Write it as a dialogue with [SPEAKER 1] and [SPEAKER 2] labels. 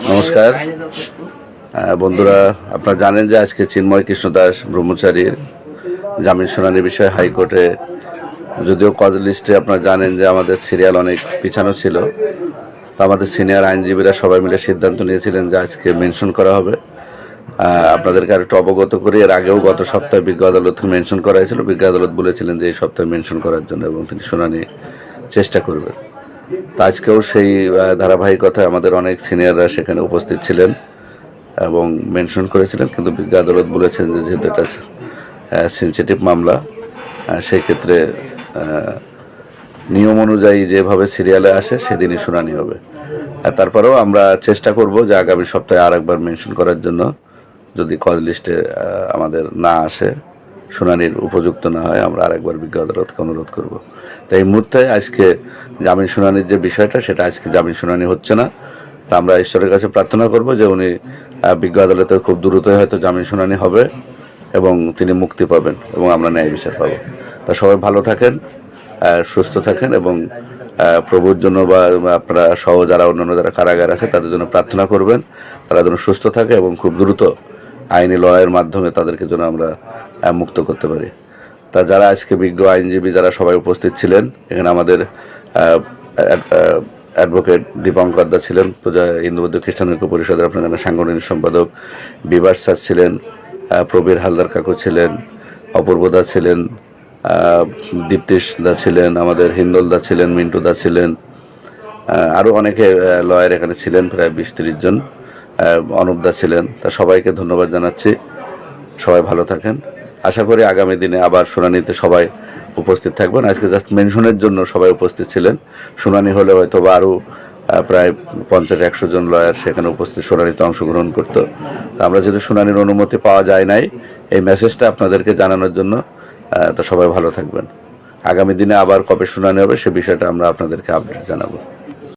[SPEAKER 1] নমস্কার বন্ধুরা, আপনারা জানেন যে আজকে চিন্ময় কৃষ্ণ দাস ব্রহ্মচারীর জামিন শুনানির বিষয়ে হাইকোর্টে, যদিও কজ লিস্টে আপনারা জানেন যে আমাদের সিরিয়াল অনেক পিছানো ছিল, তো আমাদের সিনিয়র আইনজীবীরা সবাই মিলে সিদ্ধান্ত নিয়েছিলেন যে আজকে মেনশন করা হবে। আপনাদেরকে আরেকটু অবগত করি, এর আগেও গত সপ্তাহে বিজ্ঞ আদালতকে মেনশন করা হয়েছিল। বিজ্ঞ আদালত বলেছিলেন যে এই সপ্তাহে মেনশন করার জন্য এবং তিনি শুনানি চেষ্টা করবেন। তো আজকেও সেই ধারাবাহিকতায় আমাদের অনেক সিনিয়ররা সেখানে উপস্থিত ছিলেন এবং মেনশন করেছিলেন, কিন্তু বিজ্ঞ আদালত বলেছেন যে যেহেতু এটা সেন্সিটিভ মামলা, সেই ক্ষেত্রে নিয়ম অনুযায়ী যেভাবে সিরিয়ালে আসে সেদিনই শুনানি হবে। তারপরেও আমরা চেষ্টা করব যে আগামী সপ্তাহে আর একবার মেনশন করার জন্য, যদি কজ লিস্টে আমাদের না আসে, শুনানির উপযুক্ত না হয়, আমরা আরেকবার বিজ্ঞ আদালতকে অনুরোধ করব। তো এই মুহূর্তে আজকে জামিন শুনানির যে বিষয়টা, সেটা আজকে জামিন শুনানি হচ্ছে না। তা আমরা ঈশ্বরের কাছে প্রার্থনা করব যে উনি বিজ্ঞ আদালতে খুব দ্রুতই হয়তো জামিন শুনানি হবে এবং তিনি মুক্তি পাবেন এবং আমরা ন্যায় বিচার পাবো। তা সবাই ভালো থাকেন, সুস্থ থাকেন এবং প্রভুর জন্য বা আপনারা সহ যারা অন্যান্য যারা কারাগার আছে তাদের জন্য প্রার্থনা করবেন, তারা যেন সুস্থ থাকে এবং খুব দ্রুত আইনি লড়াইয়ের মাধ্যমে তাদেরকে যেন আমরা মুক্ত করতে পারি। তা যারা আজকে বিজ্ঞ আইনজীবী যারা সবাই উপস্থিত ছিলেন, এখানে আমাদের অ্যাডভোকেট দীপঙ্কর দা ছিলেন, হিন্দু বৌদ্ধ খ্রিস্টান ঐক্য পরিষদের আপনার জানা সাংগঠনিক সম্পাদক, বিভাস স্যার ছিলেন, প্রবীর হালদার কাকু ছিলেন, অপূর্ব দা ছিলেন, দীপ্তিশ দা ছিলেন, আমাদের হিন্দল দা ছিলেন, মিন্টু দা ছিলেন, আরও অনেকে লয়ার এখানে ছিলেন, প্রায় 20-30 জন, অনুপ দা ছিলেন। তা সবাইকে ধন্যবাদ জানাচ্ছি। সবাই ভালো থাকেন। আশা করি আগামী দিনে আবার শুনানিতে সবাই উপস্থিত থাকবেন। আজকে জাস্ট মেনশনের জন্য সবাই উপস্থিত ছিলেন। শুনানি হলে হয়তো বা আরও প্রায় 50-100 জন লয়ার সেখানে উপস্থিত শুনানিতে অংশগ্রহণ করতো। আমরা যেহেতু শুনানির অনুমতি পাওয়া যায় নাই, এই মেসেজটা আপনাদেরকে জানানোর জন্য। তো সবাই ভালো থাকবেন। আগামী দিনে আবার কবে শুনানি হবে সে বিষয়টা আমরা আপনাদেরকে আপডেট জানাবো।